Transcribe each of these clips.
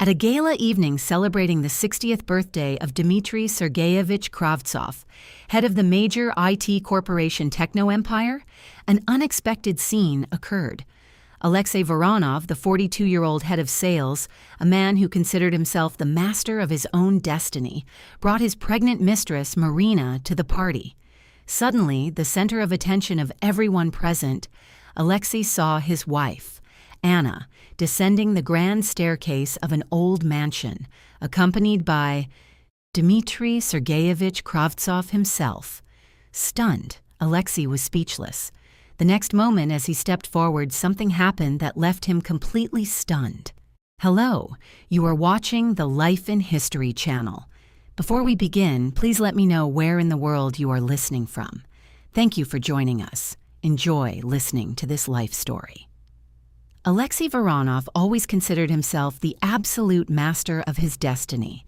At a gala evening celebrating the 60th birthday of Dmitry Sergeyevich Kravtsov, head of the major IT corporation techno-empire, an unexpected scene occurred. Alexei Voronov, the 42-year-old head of sales, a man who considered himself the master of his own destiny, brought his pregnant mistress, Marina, to the party. Suddenly, the center of attention of everyone present, Alexei saw his wife, Anna, descending the grand staircase of an old mansion, accompanied by Dmitry Sergeyevich Kravtsov himself. Stunned, Alexei was speechless. The next moment, as he stepped forward, something happened that left him completely stunned. Hello, you are watching the Life in History channel. Before we begin, please let me know where in the world you are listening from. Thank you for joining us. Enjoy listening to this life story. Alexei Voronov always considered himself the absolute master of his destiny.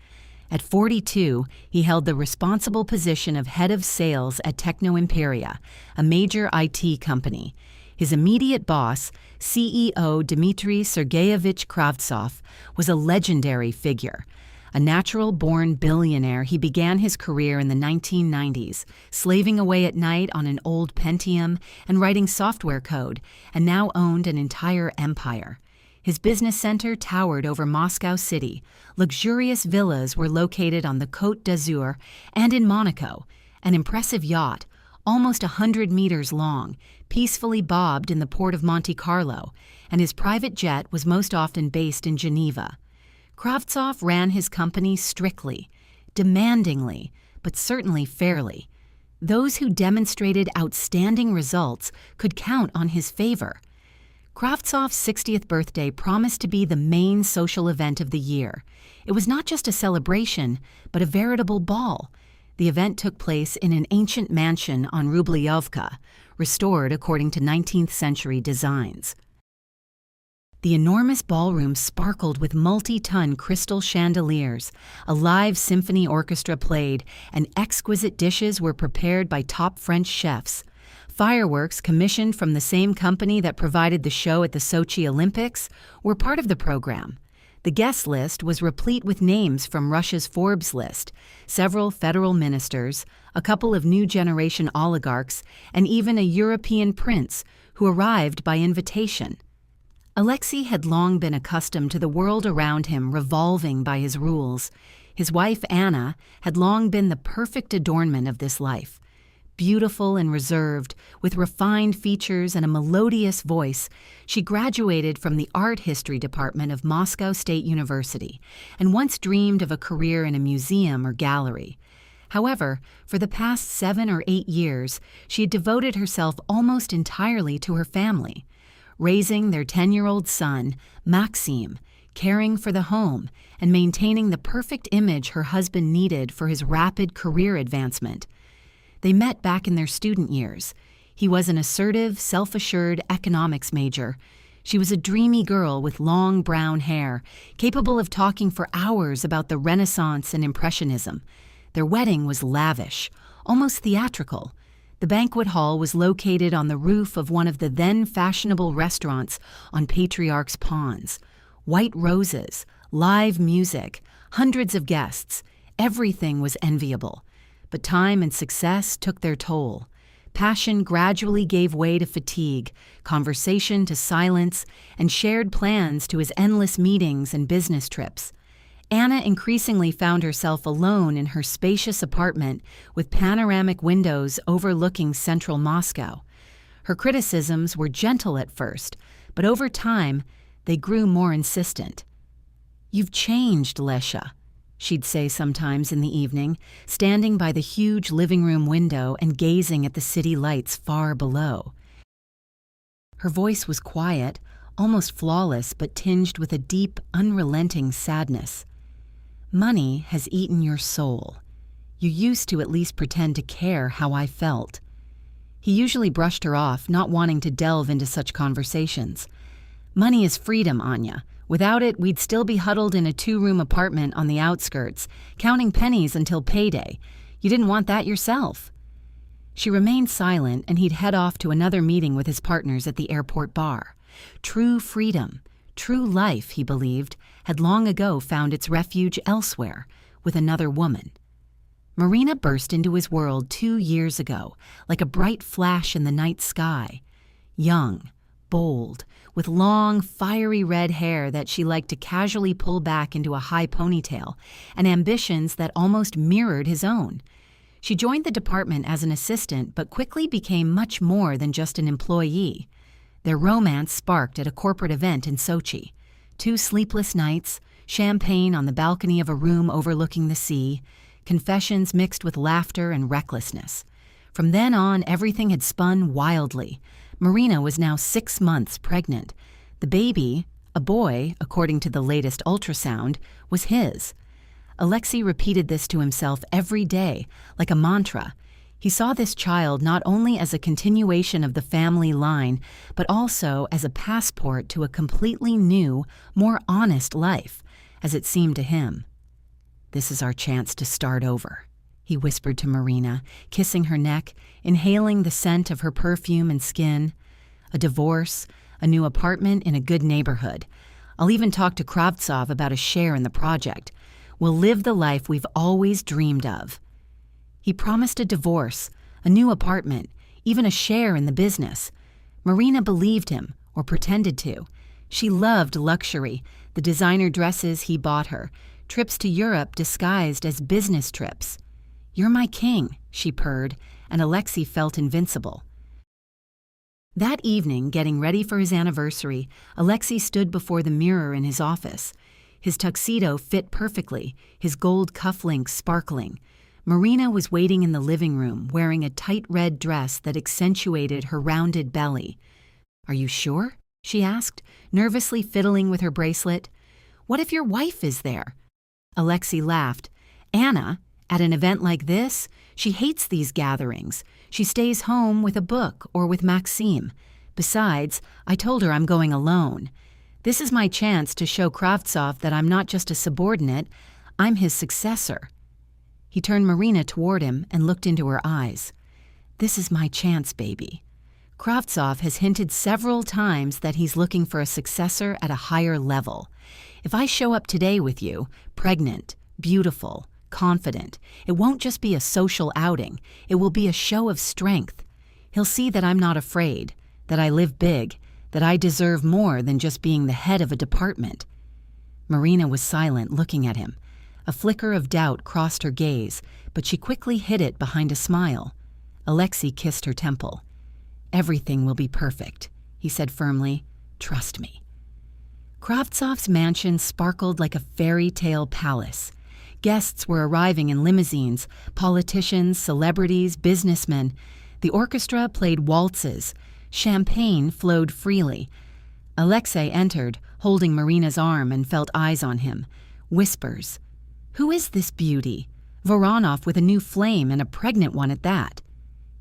At 42, he held the responsible position of head of sales at Techno Imperia, a major IT company. His immediate boss, CEO Dmitry Sergeyevich Kravtsov, was a legendary figure. A natural-born billionaire, he began his career in the 1990s, slaving away at night on an old Pentium and writing software code, and now owned an entire empire. His business center towered over Moscow City. Luxurious villas were located on the Côte d'Azur and in Monaco. An impressive yacht, almost 100 meters long, peacefully bobbed in the port of Monte Carlo, and his private jet was most often based in Geneva. Kravtsov ran his company strictly, demandingly, but certainly fairly. Those who demonstrated outstanding results could count on his favor. Kravtsov's 60th birthday promised to be the main social event of the year. It was not just a celebration, but a veritable ball. The event took place in an ancient mansion on Rubliovka, restored according to 19th-century designs. The enormous ballroom sparkled with multi-ton crystal chandeliers, a live symphony orchestra played, and exquisite dishes were prepared by top French chefs. Fireworks, commissioned from the same company that provided the show at the Sochi Olympics, were part of the program. The guest list was replete with names from Russia's Forbes list, several federal ministers, a couple of new generation oligarchs, and even a European prince who arrived by invitation. Alexei had long been accustomed to the world around him revolving by his rules. His wife, Anna, had long been the perfect adornment of this life. Beautiful and reserved, with refined features and a melodious voice, she graduated from the art history department of Moscow State University and once dreamed of a career in a museum or gallery. However, for the past 7 or 8 years, she had devoted herself almost entirely to her family, raising their 10-year-old son, Maxim, caring for the home, and maintaining the perfect image her husband needed for his rapid career advancement. They met back in their student years. He was an assertive, self-assured economics major. She was a dreamy girl with long brown hair, capable of talking for hours about the Renaissance and Impressionism. Their wedding was lavish, almost theatrical. The banquet hall was located on the roof of one of the then fashionable restaurants on Patriarch's Ponds. White roses, live music, hundreds of guests. Everything was enviable. But time and success took their toll. Passion gradually gave way to fatigue, conversation to silence, and shared plans to his endless meetings and business trips. Anna increasingly found herself alone in her spacious apartment with panoramic windows overlooking central Moscow. Her criticisms were gentle at first, but over time, they grew more insistent. "You've changed, Lesha," she'd say sometimes in the evening, standing by the huge living room window and gazing at the city lights far below. Her voice was quiet, almost flawless, but tinged with a deep, unrelenting sadness. "Money has eaten your soul. You used to at least pretend to care how I felt." He usually brushed her off, not wanting to delve into such conversations. "Money is freedom, Anya. Without it, we'd still be huddled in a 2-room apartment on the outskirts, counting pennies until payday. You didn't want that yourself." She remained silent, and he'd head off to another meeting with his partners at the airport bar. True freedom, True life, he believed, had long ago found its refuge elsewhere, with another woman. Marina burst into his world 2 years ago, like a bright flash in the night sky. Young, bold, with long, fiery red hair that she liked to casually pull back into a high ponytail, and ambitions that almost mirrored his own. She joined the department as an assistant, but quickly became much more than just an employee. Their romance sparked at a corporate event in Sochi. 2 sleepless nights, champagne on the balcony of a room overlooking the sea, confessions mixed with laughter and recklessness. From then on, everything had spun wildly. Marina was now 6 months pregnant. The baby, a boy, according to the latest ultrasound, was his. Alexei repeated this to himself every day, like a mantra. He saw this child not only as a continuation of the family line, but also as a passport to a completely new, more honest life, as it seemed to him. "This is our chance to start over," he whispered to Marina, kissing her neck, inhaling the scent of her perfume and skin. "A divorce, a new apartment in a good neighborhood. I'll even talk to Kravtsov about a share in the project. We'll live the life we've always dreamed of." He promised a divorce, a new apartment, even a share in the business. Marina believed him, or pretended to. She loved luxury, the designer dresses he bought her, trips to Europe disguised as business trips. "You're my king," she purred, and Alexei felt invincible. That evening, getting ready for his anniversary, Alexei stood before the mirror in his office. His tuxedo fit perfectly, his gold cufflinks sparkling. Marina was waiting in the living room, wearing a tight red dress that accentuated her rounded belly. "Are you sure?" she asked, nervously fiddling with her bracelet. "What if your wife is there?" Alexei laughed. "Anna, at an event like this, she hates these gatherings. She stays home with a book or with Maxime. Besides, I told her I'm going alone. This is my chance to show Kravtsov that I'm not just a subordinate, I'm his successor." He turned Marina toward him and looked into her eyes. "This is my chance, baby. Kravtsov has hinted several times that he's looking for a successor at a higher level. If I show up today with you, pregnant, beautiful, confident, it won't just be a social outing, it will be a show of strength. He'll see that I'm not afraid, that I live big, that I deserve more than just being the head of a department." Marina was silent, looking at him. A flicker of doubt crossed her gaze, but she quickly hid it behind a smile. Alexei kissed her temple. "Everything will be perfect," he said firmly. "Trust me." Kravtsov's mansion sparkled like a fairy tale palace. Guests were arriving in limousines, politicians, celebrities, businessmen. The orchestra played waltzes. Champagne flowed freely. Alexei entered, holding Marina's arm, and felt eyes on him. Whispers. "Who is this beauty? Voronov with a new flame and a pregnant one at that."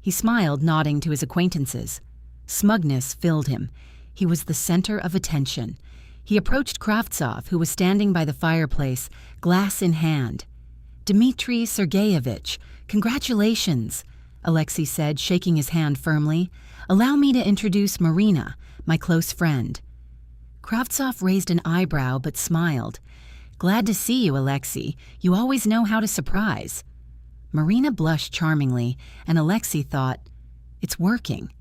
He smiled, nodding to his acquaintances. Smugness filled him. He was the center of attention. He approached Kravtsov, who was standing by the fireplace, glass in hand. "Dmitri Sergeyevich, congratulations," Alexei said, shaking his hand firmly. "Allow me to introduce Marina, my close friend." Kravtsov raised an eyebrow but smiled. "Glad to see you, Alexei. You always know how to surprise." Marina blushed charmingly, and Alexei thought, "It's working.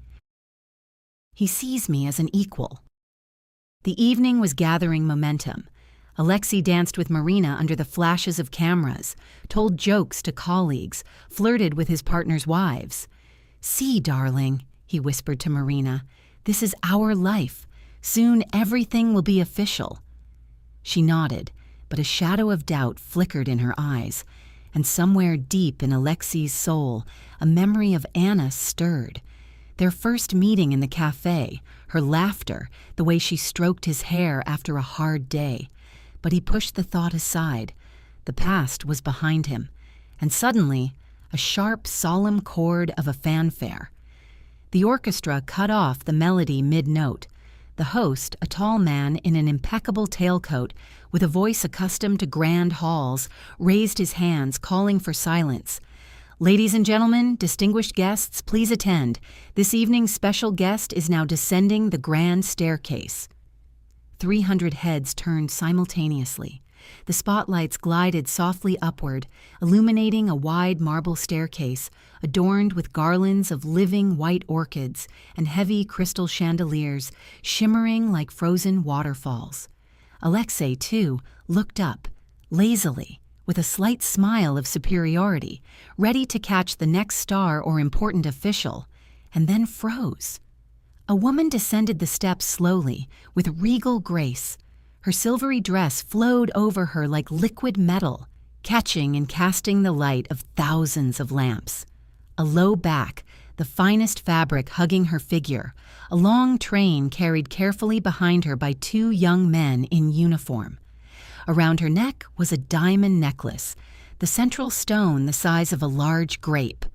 He sees me as an equal." The evening was gathering momentum. Alexei danced with Marina under the flashes of cameras, told jokes to colleagues, flirted with his partner's wives. "See, darling," he whispered to Marina, "this is our life. Soon everything will be official." She nodded, but a shadow of doubt flickered in her eyes, and somewhere deep in Alexei's soul, a memory of Anna stirred. Their first meeting in the cafe, her laughter, the way she stroked his hair after a hard day. But he pushed the thought aside. The past was behind him, and suddenly, a sharp, solemn chord of a fanfare. The orchestra cut off the melody mid-note. The host, a tall man in an impeccable tailcoat, with a voice accustomed to grand halls, raised his hands, calling for silence. "Ladies and gentlemen, distinguished guests, please attend. This evening's special guest is now descending the grand staircase." 300 heads turned simultaneously. The spotlights glided softly upward, illuminating a wide marble staircase adorned with garlands of living white orchids and heavy crystal chandeliers shimmering like frozen waterfalls. Alexei, too, looked up, lazily, with a slight smile of superiority, ready to catch the next star or important official, and then froze. A woman descended the steps slowly, with regal grace. Her silvery dress flowed over her like liquid metal, catching and casting the light of thousands of lamps. A low back, the finest fabric hugging her figure, a long train carried carefully behind her by two young men in uniform. Around her neck was a diamond necklace, the central stone the size of a large grape.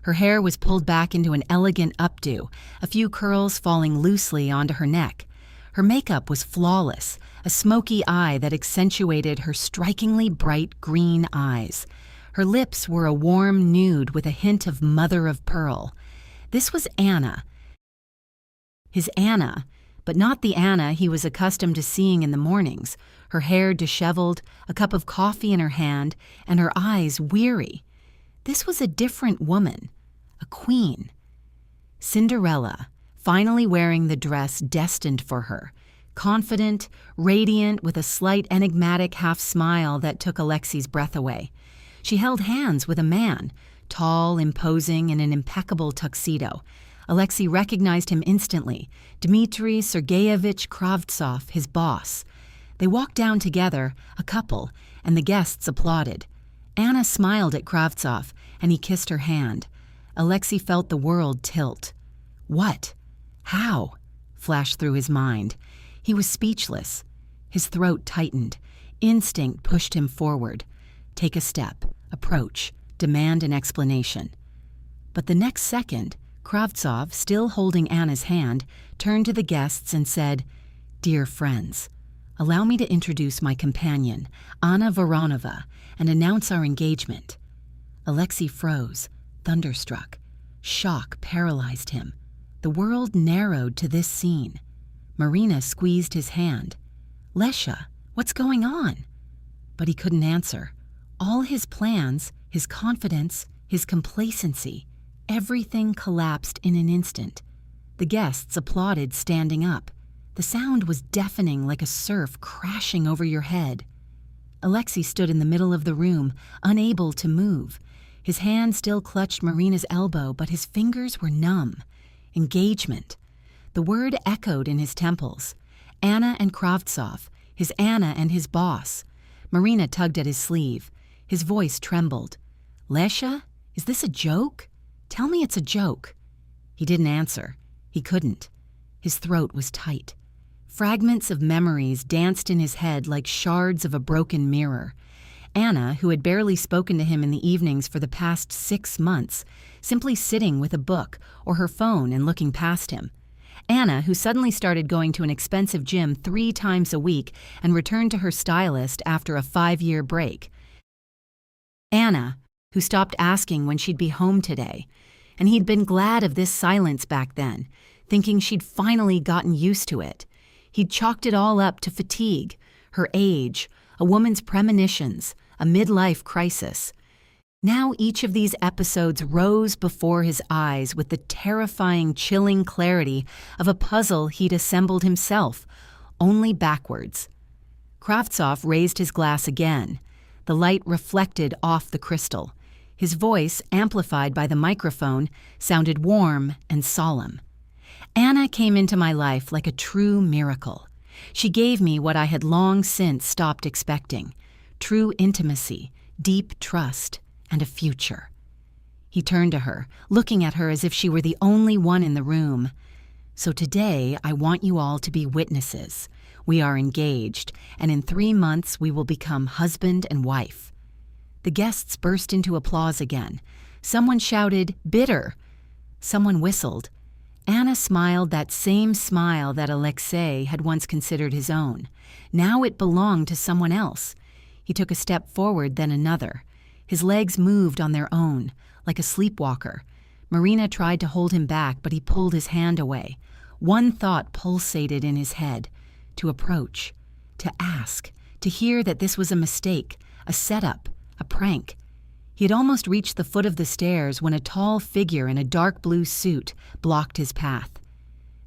Her hair was pulled back into an elegant updo, a few curls falling loosely onto her neck. Her makeup was flawless, a smoky eye that accentuated her strikingly bright green eyes. Her lips were a warm nude with a hint of mother of pearl. This was Anna. His Anna, but not the Anna he was accustomed to seeing in the mornings, her hair disheveled, a cup of coffee in her hand, and her eyes weary. This was a different woman, a queen. Cinderella, finally wearing the dress destined for her, confident, radiant, with a slight enigmatic half-smile that took Alexei's breath away. She held hands with a man, tall, imposing, in an impeccable tuxedo. Alexei recognized him instantly, Dmitry Sergeyevich Kravtsov, his boss. They walked down together, a couple, and the guests applauded. Anna smiled at Kravtsov, and he kissed her hand. Alexei felt the world tilt. What? How? Flashed through his mind. He was speechless. His throat tightened. Instinct pushed him forward. Take a step, approach, demand an explanation. But the next second, Kravtsov, still holding Anna's hand, turned to the guests and said, "Dear friends, allow me to introduce my companion, Anna Voronova, and announce our engagement." Alexei froze, thunderstruck. Shock paralyzed him. The world narrowed to this scene. Marina squeezed his hand. "Lesha, what's going on?" But he couldn't answer. All his plans, his confidence, his complacency, everything collapsed in an instant. The guests applauded standing up. The sound was deafening like a surf crashing over your head. Alexei stood in the middle of the room, unable to move. His hand still clutched Marina's elbow, but his fingers were numb. Engagement. The word echoed in his temples. Anna and Kravtsov, his Anna and his boss. Marina tugged at his sleeve. His voice trembled. "Lesha, is this a joke? Tell me it's a joke." He didn't answer. He couldn't. His throat was tight. Fragments of memories danced in his head like shards of a broken mirror. Anna, who had barely spoken to him in the evenings for the past 6 months, simply sitting with a book or her phone and looking past him. Anna, who suddenly started going to an expensive gym 3 times a week and returned to her stylist after a 5-year break. Anna, who stopped asking when she'd be home today, and he'd been glad of this silence back then, thinking she'd finally gotten used to it. He'd chalked it all up to fatigue, her age, a woman's premonitions, a midlife crisis. Now each of these episodes rose before his eyes with the terrifying, chilling clarity of a puzzle he'd assembled himself, only backwards. Kravtsov raised his glass again. The light reflected off the crystal. His voice, amplified by the microphone, sounded warm and solemn. Anna came into my life like a true miracle. She gave me what I had long since stopped expecting: true intimacy, deep trust, and a future. He turned to her, looking at her as if she were the only one in the room. "So today I want you all to be witnesses. We are engaged, and in 3 months we will become husband and wife." The guests burst into applause again. Someone shouted, "Bitter!" Someone whistled. Anna smiled that same smile that Alexei had once considered his own. Now it belonged to someone else. He took a step forward, then another. His legs moved on their own, like a sleepwalker. Marina tried to hold him back, but he pulled his hand away. One thought pulsated in his head: to approach, to ask, to hear that this was a mistake, a setup, a prank. He had almost reached the foot of the stairs when a tall figure in a dark blue suit blocked his path.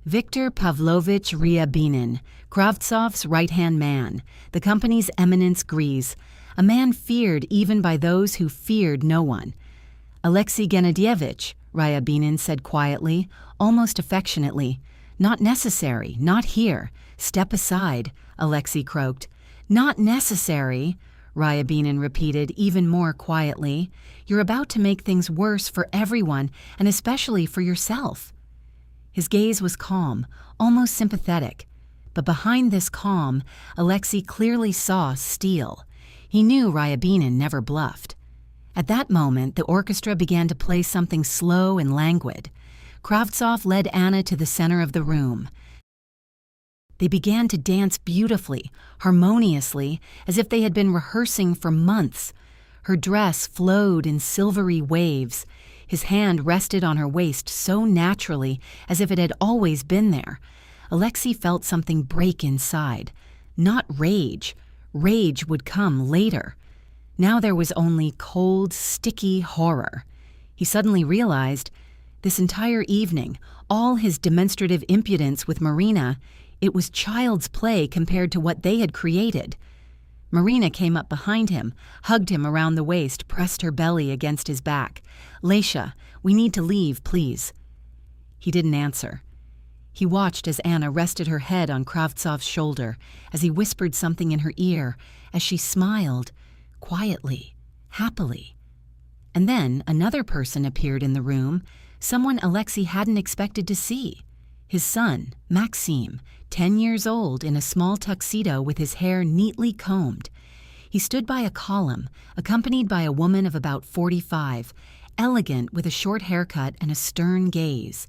Viktor Pavlovich Ryabinin, Kravtsov's right-hand man, the company's eminence grise, a man feared even by those who feared no one. Alexei Gennadievich, Ryabinin said quietly, almost affectionately. Not necessary, not here. Step aside, Alexei croaked. Not necessary, Ryabinin repeated even more quietly. You're about to make things worse for everyone, and especially for yourself. His gaze was calm, almost sympathetic. But behind this calm, Alexei clearly saw steel. He knew Ryabinin never bluffed. At that moment, the orchestra began to play something slow and languid. Kravtsov led Anna to the center of the room. They began to dance beautifully, harmoniously, as if they had been rehearsing for months. Her dress flowed in silvery waves. His hand rested on her waist so naturally, as if it had always been there. Alexei felt something break inside. Not rage. Rage would come later. Now there was only cold, sticky horror. He suddenly realized, this entire evening, all his demonstrative impudence with Marina, it was child's play compared to what they had created. Marina came up behind him, hugged him around the waist, pressed her belly against his back. Leisha, we need to leave, please. He didn't answer. He watched as Anna rested her head on Kravtsov's shoulder, as he whispered something in her ear, as she smiled, quietly, happily. And then another person appeared in the room, someone Alexei hadn't expected to see. His son, Maxim, 10 years old, in a small tuxedo with his hair neatly combed. He stood by a column, accompanied by a woman of about 45, elegant with a short haircut and a stern gaze.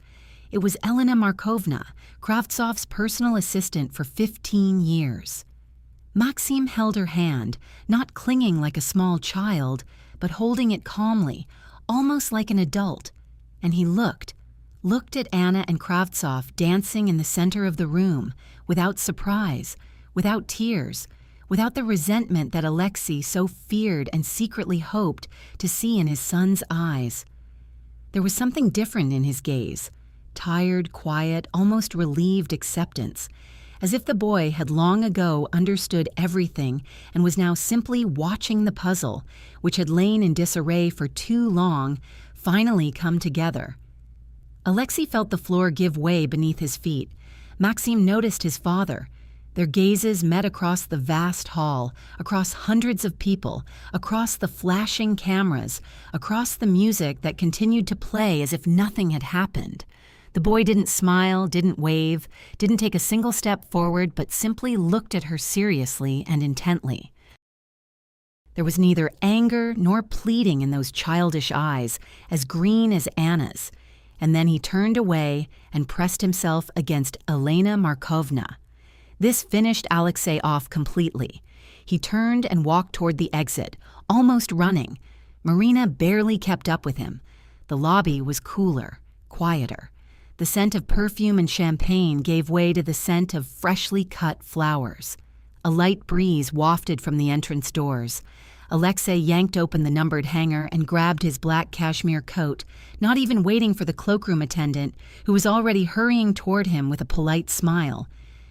It was Elena Markovna, Kravtsov's personal assistant for 15 years. Maxim held her hand, not clinging like a small child, but holding it calmly, almost like an adult, and he looked at Anna and Kravtsov dancing in the center of the room, without surprise, without tears, without the resentment that Alexei so feared and secretly hoped to see in his son's eyes. There was something different in his gaze, tired, quiet, almost relieved acceptance, as if the boy had long ago understood everything and was now simply watching the puzzle, which had lain in disarray for too long, finally come together. Alexei felt the floor give way beneath his feet. Maxim noticed his father. Their gazes met across the vast hall, across hundreds of people, across the flashing cameras, across the music that continued to play as if nothing had happened. The boy didn't smile, didn't wave, didn't take a single step forward, but simply looked at her seriously and intently. There was neither anger nor pleading in those childish eyes, as green as Anna's. And then he turned away and pressed himself against Elena Markovna. This finished Alexei off completely. He turned and walked toward the exit, almost running. Marina barely kept up with him. The lobby was cooler, quieter. The scent of perfume and champagne gave way to the scent of freshly cut flowers. A light breeze wafted from the entrance doors. Alexei yanked open the numbered hanger and grabbed his black cashmere coat, not even waiting for the cloakroom attendant, who was already hurrying toward him with a polite smile.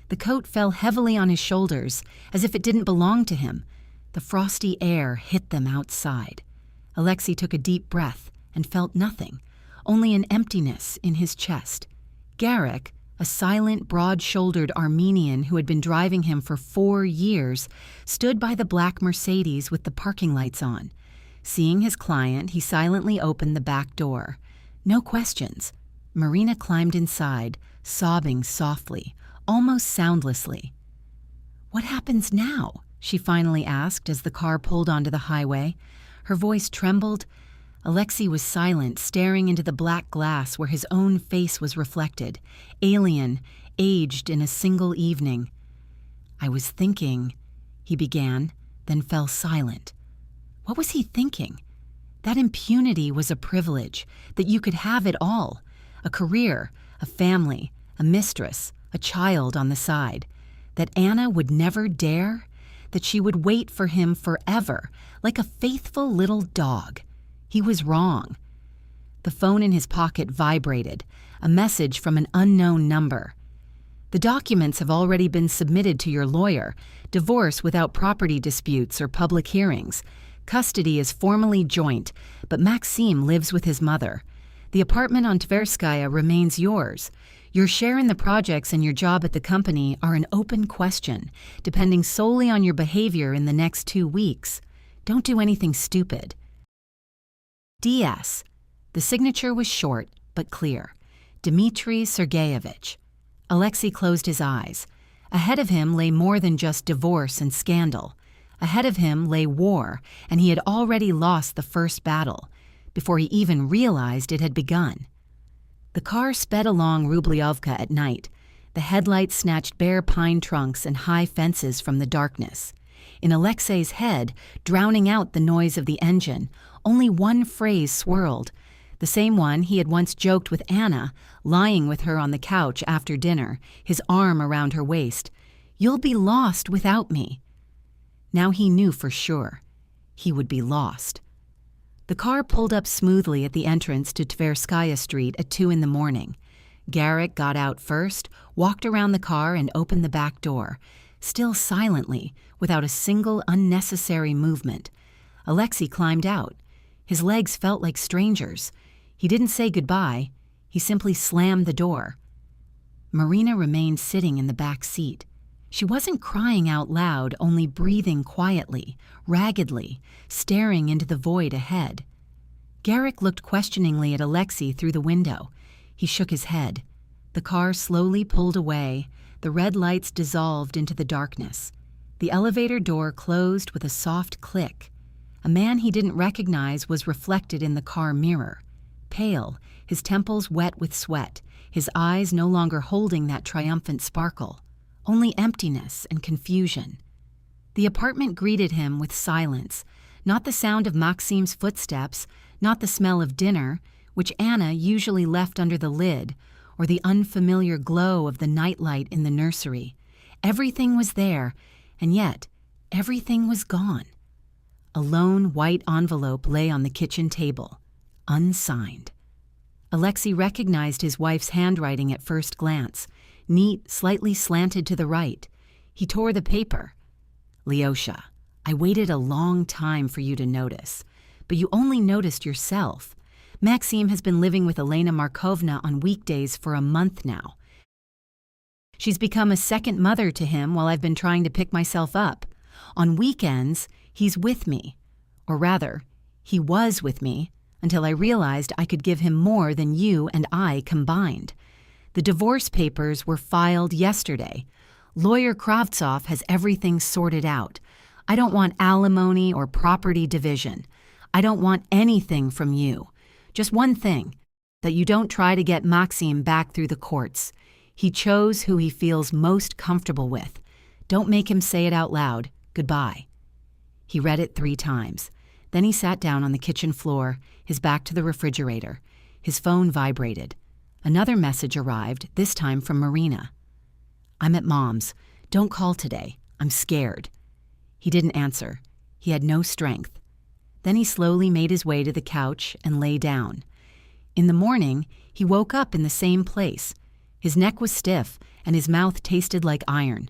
The coat fell heavily on his shoulders, as if it didn't belong to him. The frosty air hit them outside. Alexei took a deep breath and felt nothing, only an emptiness in his chest. Garrick, a silent, broad-shouldered Armenian who had been driving him for 4 years, stood by the black Mercedes with the parking lights on. Seeing his client, he silently opened the back door. No questions. Marina climbed inside, sobbing softly, almost soundlessly. "What happens now?" she finally asked as the car pulled onto the highway. Her voice trembled. Alexei was silent, staring into the black glass where his own face was reflected, alien, aged in a single evening. "I was thinking," he began, then fell silent. What was he thinking? That impunity was a privilege, that you could have it all. A career, a family, a mistress, a child on the side. That Anna would never dare? That she would wait for him forever, like a faithful little dog? He was wrong. The phone in his pocket vibrated, a message from an unknown number. The documents have already been submitted to your lawyer, divorce without property disputes or public hearings. Custody is formally joint, but Maxim lives with his mother. The apartment on Tverskaya remains yours. Your share in the projects and your job at the company are an open question, depending solely on your behavior in the next 2 weeks. Don't do anything stupid. DS. The signature was short but clear. Dmitry Sergeyevich. Alexei closed his eyes. Ahead of him lay more than just divorce and scandal. Ahead of him lay war, and he had already lost the first battle, before he even realized it had begun. The car sped along Rubliovka at night. The headlights snatched bare pine trunks and high fences from the darkness. In Alexei's head, drowning out the noise of the engine, only one phrase swirled, the same one he had once joked with Anna, lying with her on the couch after dinner, his arm around her waist. "You'll be lost without me." Now he knew for sure. He would be lost. The car pulled up smoothly at the entrance to Tverskaya Street at 2 a.m. Garrick got out first, walked around the car and opened the back door, still silently, without a single unnecessary movement. Alexei climbed out. His legs felt like strangers. He didn't say goodbye. He simply slammed the door. Marina remained sitting in the back seat. She wasn't crying out loud, only breathing quietly, raggedly, staring into the void ahead. Garrick looked questioningly at Alexei through the window. He shook his head. The car slowly pulled away. The red lights dissolved into the darkness. The elevator door closed with a soft click. A man he didn't recognize was reflected in the car mirror. Pale, his temples wet with sweat, his eyes no longer holding that triumphant sparkle. Only emptiness and confusion. The apartment greeted him with silence, not the sound of Maxim's footsteps, not the smell of dinner, which Anna usually left under the lid, or the unfamiliar glow of the nightlight in the nursery. Everything was there, and yet everything was gone. A lone white envelope lay on the kitchen table, unsigned. Alexei recognized his wife's handwriting at first glance, neat, slightly slanted to the right. He tore the paper. "Lyosha, I waited a long time for you to notice, but you only noticed yourself. Maxim has been living with Elena Markovna on weekdays for a month now. She's become a second mother to him while I've been trying to pick myself up. On weekends, he's with me. Or rather, he was with me until I realized I could give him more than you and I combined. The divorce papers were filed yesterday. Lawyer Kravtsov has everything sorted out. I don't want alimony or property division. I don't want anything from you. Just one thing, that you don't try to get Maxim back through the courts. He chose who he feels most comfortable with. Don't make him say it out loud. Goodbye." He read it 3 times. Then he sat down on the kitchen floor, his back to the refrigerator. His phone vibrated. Another message arrived, this time from Marina. "I'm at Mom's. Don't call today. I'm scared." He didn't answer. He had no strength. Then he slowly made his way to the couch and lay down. In the morning, he woke up in the same place. His neck was stiff, and his mouth tasted like iron.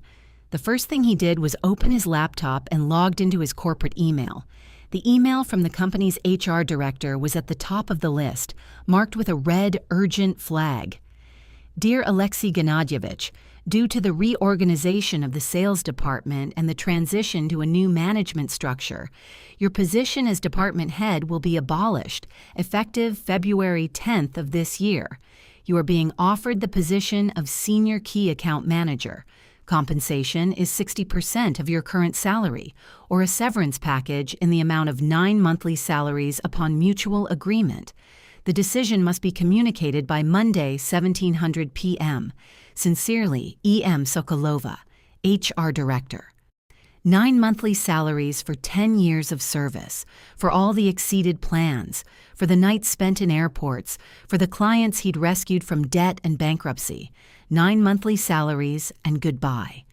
The first thing he did was open his laptop and logged into his corporate email. The email from the company's HR director was at the top of the list, marked with a red, urgent flag. "Dear Alexei Gennadyevich, due to the reorganization of the sales department and the transition to a new management structure, your position as department head will be abolished, effective February 10th of this year. You are being offered the position of Senior Key Account Manager. Compensation is 60% of your current salary, or a severance package in the amount of 9 monthly salaries upon mutual agreement. The decision must be communicated by Monday, 1700 p.m. Sincerely, E.M. Sokolova, HR Director. 9 monthly salaries for 10 years of service, for all the exceeded plans, for the nights spent in airports, for the clients he'd rescued from debt and bankruptcy. 9 monthly salaries and goodbye.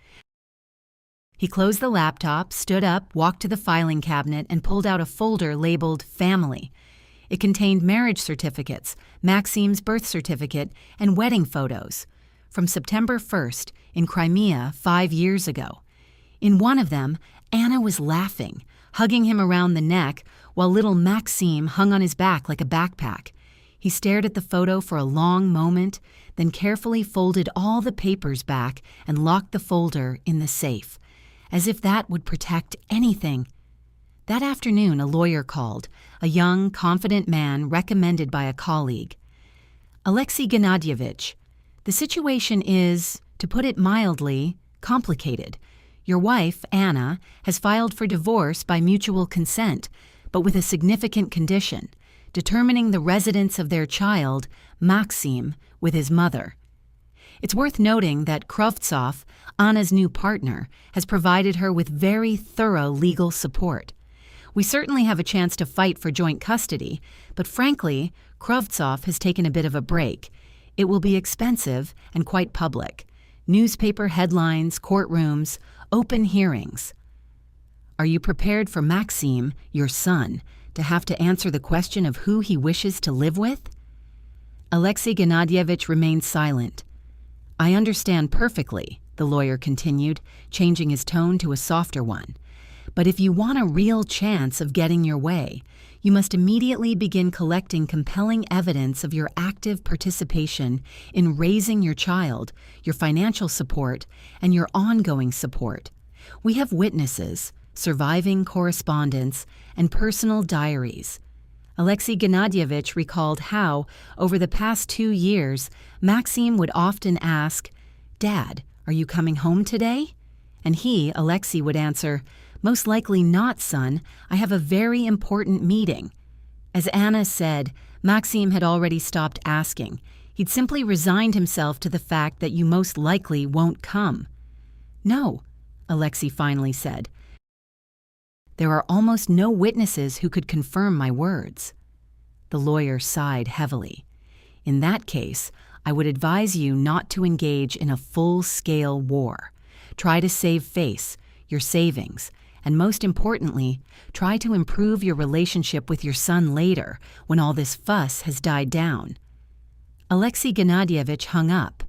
He closed the laptop, stood up, walked to the filing cabinet, and pulled out a folder labeled Family. It contained marriage certificates, Maxime's birth certificate, and wedding photos from September 1st in Crimea 5 years ago. In one of them, Anna was laughing, hugging him around the neck, while little Maxime hung on his back like a backpack. He stared at the photo for a long moment, then carefully folded all the papers back and locked the folder in the safe, as if that would protect anything. That afternoon, a lawyer called, a young, confident man recommended by a colleague. Alexei Gennadyevich, the situation is, to put it mildly, complicated. Your wife, Anna, has filed for divorce by mutual consent, but with a significant condition, determining the residence of their child, Maxime, with his mother. It's worth noting that Kravtsov, Anna's new partner, has provided her with very thorough legal support. We certainly have a chance to fight for joint custody, but frankly, Kravtsov has taken a bit of a break. It will be expensive and quite public. Newspaper headlines, courtrooms, open hearings. Are you prepared for Maxime, your son, to have to answer the question of who he wishes to live with? Alexei Gennadyevich remained silent. I understand perfectly, the lawyer continued, changing his tone to a softer one. But if you want a real chance of getting your way, you must immediately begin collecting compelling evidence of your active participation in raising your child, your financial support, and your ongoing support. We have witnesses, surviving correspondence, and personal diaries. Alexei Gennadyevich recalled how, over the past 2 years, Maxime would often ask, "Dad, are you coming home today?" And he, Alexei, would answer, "Most likely not, son. I have a very important meeting." As Anna said, Maxime had already stopped asking. He'd simply resigned himself to the fact that you most likely won't come. "No," Alexei finally said. "There are almost no witnesses who could confirm my words." The lawyer sighed heavily. "In that case, I would advise you not to engage in a full-scale war. Try to save face, your savings, and most importantly, try to improve your relationship with your son later, when all this fuss has died down." Alexei Gennadyevich hung up.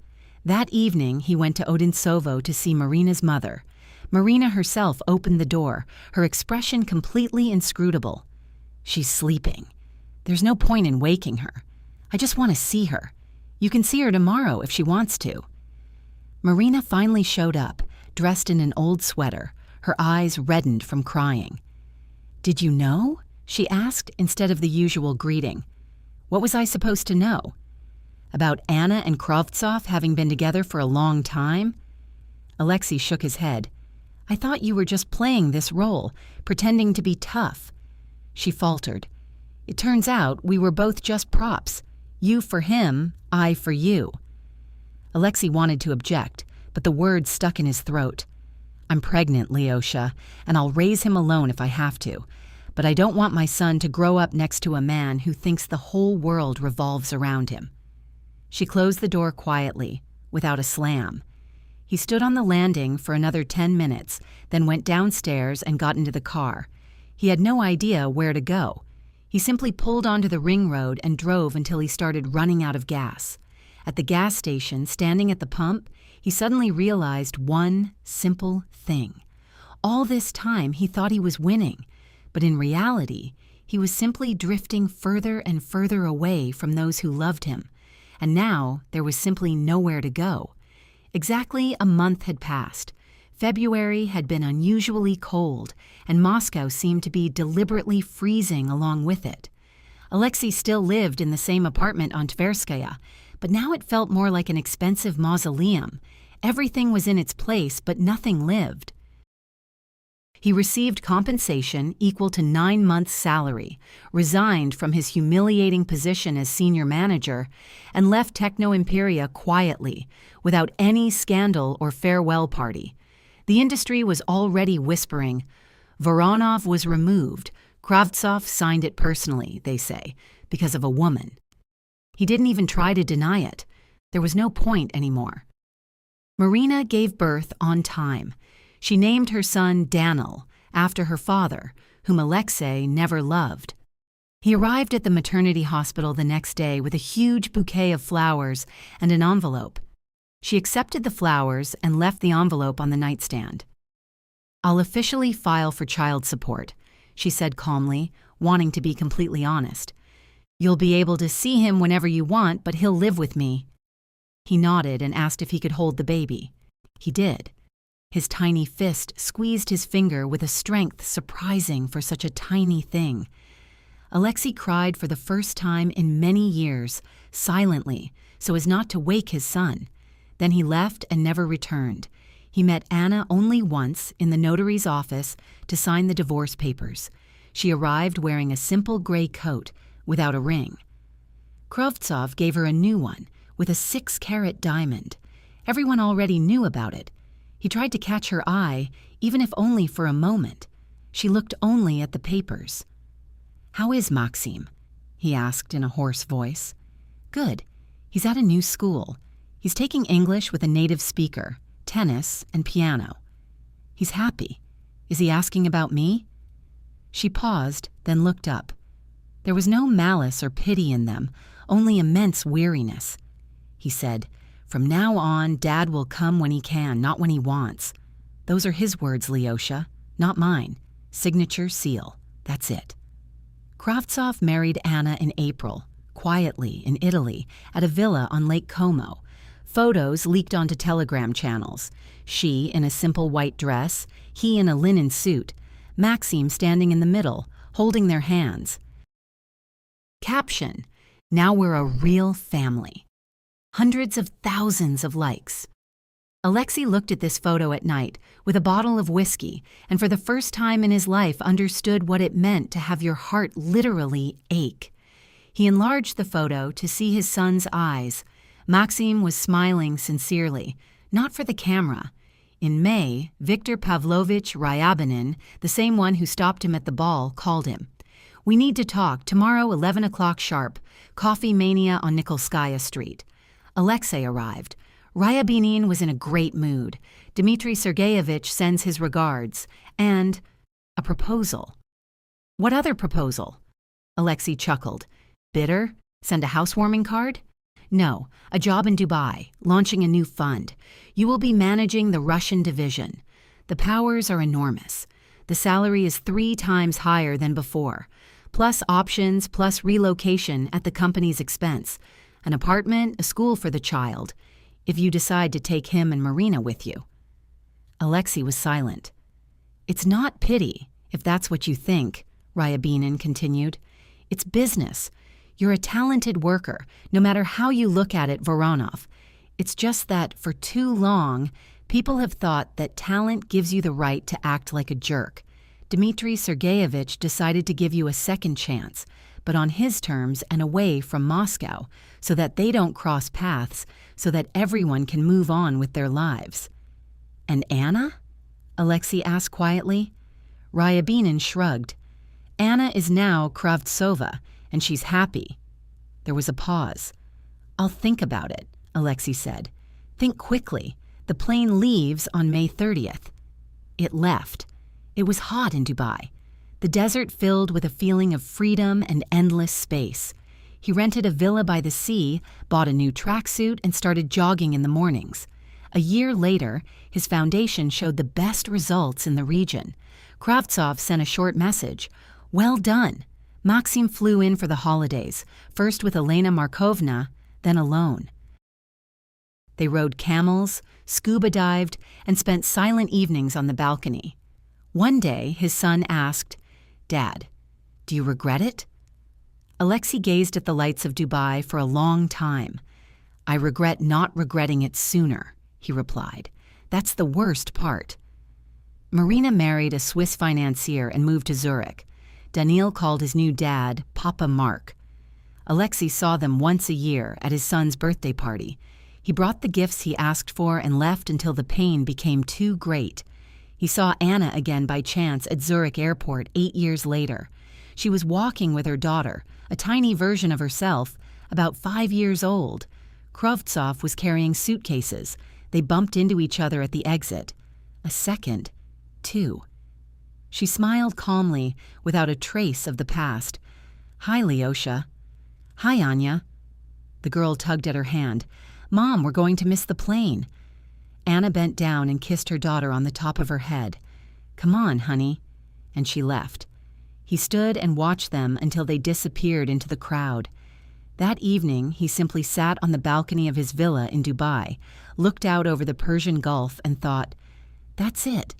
That evening, he went to Odintsovo to see Marina's mother. Marina herself opened the door, her expression completely inscrutable. "She's sleeping. There's no point in waking her. I just want to see her. You can see her tomorrow if she wants to." Marina finally showed up, dressed in an old sweater, her eyes reddened from crying. "Did you know?" she asked instead of the usual greeting. "What was I supposed to know? About Anna and Kravtsov having been together for a long time?" Alexei shook his head. "I thought you were just playing this role, pretending to be tough." She faltered. "It turns out we were both just props. You for him, I for you." Alexei wanted to object, but the words stuck in his throat. "I'm pregnant, Lyosha, and I'll raise him alone if I have to. But I don't want my son to grow up next to a man who thinks the whole world revolves around him." She closed the door quietly, without a slam. He stood on the landing for another 10 minutes, then went downstairs and got into the car. He had no idea where to go. He simply pulled onto the ring road and drove until he started running out of gas. At the gas station, standing at the pump, he suddenly realized one simple thing. All this time he thought he was winning, but in reality, he was simply drifting further and further away from those who loved him, and now there was simply nowhere to go. Exactly a month had passed. February had been unusually cold, and Moscow seemed to be deliberately freezing along with it. Alexei still lived in the same apartment on Tverskaya, but now it felt more like an expensive mausoleum. Everything was in its place, but nothing lived. He received compensation equal to 9 months' salary, resigned from his humiliating position as senior manager, and left Techno Imperia quietly, without any scandal or farewell party. The industry was already whispering, "Voronov was removed. Kravtsov signed it personally," they say, because of a woman. He didn't even try to deny it. There was no point anymore. Marina gave birth on time. She named her son Daniel, after her father, whom Alexei never loved. He arrived at the maternity hospital the next day with a huge bouquet of flowers and an envelope. She accepted the flowers and left the envelope on the nightstand. "I'll officially file for child support," she said calmly, wanting to be completely honest. "You'll be able to see him whenever you want, but he'll live with me." He nodded and asked if he could hold the baby. He did. His tiny fist squeezed his finger with a strength surprising for such a tiny thing. Alexei cried for the first time in many years, silently, so as not to wake his son. Then he left and never returned. He met Anna only once in the notary's office to sign the divorce papers. She arrived wearing a simple gray coat, without a ring. Kravtsov gave her a new one, with a 6-carat diamond. Everyone already knew about it. He tried to catch her eye, even if only for a moment. She looked only at the papers. "How is Maxim?" he asked in a hoarse voice. "Good. He's at a new school. He's taking English with a native speaker, tennis, and piano. He's happy. Is he asking about me?" She paused, then looked up. There was no malice or pity in them, only immense weariness. He said, "From now on, Dad will come when he can, not when he wants. Those are his words, Lyosha, not mine. Signature, seal. That's it." Kravtsov married Anna in April, quietly, in Italy, at a villa on Lake Como. Photos leaked onto telegram channels. She in a simple white dress, he in a linen suit, Maxim standing in the middle, holding their hands. Caption: "Now we're a real family." Hundreds of thousands of likes. Alexei looked at this photo at night with a bottle of whiskey and for the first time in his life understood what it meant to have your heart literally ache. He enlarged the photo to see his son's eyes. Maxim was smiling sincerely, not for the camera. In May, Viktor Pavlovich Ryabinin, the same one who stopped him at the ball, called him. "We need to talk, tomorrow 11 o'clock sharp, Coffee Mania on Nikolskaya Street." Alexei arrived. Ryabinin was in a great mood. Dmitri Sergeyevich sends his regards. And a proposal. "What other proposal?" Alexei chuckled. "Bitter? Send a housewarming card?" "No, a job in Dubai, launching a new fund. You will be managing the Russian division. The powers are enormous. The salary is 3 times higher than before, plus options, plus relocation at the company's expense. An apartment, a school for the child, if you decide to take him and Marina with you." Alexei was silent. "It's not pity, if that's what you think," Ryabinin continued. "It's business. You're a talented worker, no matter how you look at it, Voronov. It's just that, for too long, people have thought that talent gives you the right to act like a jerk. Dmitri Sergeyevich decided to give you a second chance, but on his terms and away from Moscow, so that they don't cross paths, so that everyone can move on with their lives." "And Anna?" Alexei asked quietly. Ryabinin shrugged. "Anna is now Kravtsova, and she's happy." There was a pause. "I'll think about it," Alexei said. "Think quickly. The plane leaves on May 30th. It left. It was hot in Dubai. The desert filled with a feeling of freedom and endless space. He rented a villa by the sea, bought a new tracksuit, and started jogging in the mornings. A year later, his foundation showed the best results in the region. Kravtsov sent a short message. "Well done." Maxim flew in for the holidays, first with Elena Markovna, then alone. They rode camels, scuba dived, and spent silent evenings on the balcony. One day, his son asked, "Dad, do you regret it?" Alexei gazed at the lights of Dubai for a long time. "I regret not regretting it sooner," he replied. "That's the worst part." Marina married a Swiss financier and moved to Zurich. Daniil called his new dad Papa Mark. Alexei saw them once a year at his son's birthday party. He brought the gifts he asked for and left until the pain became too great. He saw Anna again by chance at Zurich airport 8 years later. She was walking with her daughter, a tiny version of herself, about 5 years old. Kravtsov was carrying suitcases. They bumped into each other at the exit. A second, too. She smiled calmly, without a trace of the past. "Hi, Leosha." "Hi, Anya." The girl tugged at her hand. "Mom, we're going to miss the plane." Anna bent down and kissed her daughter on the top of her head. "Come on, honey." And she left. He stood and watched them until they disappeared into the crowd. That evening, he simply sat on the balcony of his villa in Dubai, looked out over the Persian Gulf, and thought, "That's it.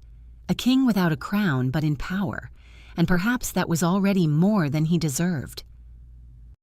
A king without a crown, but in power. And perhaps that was already more than he deserved."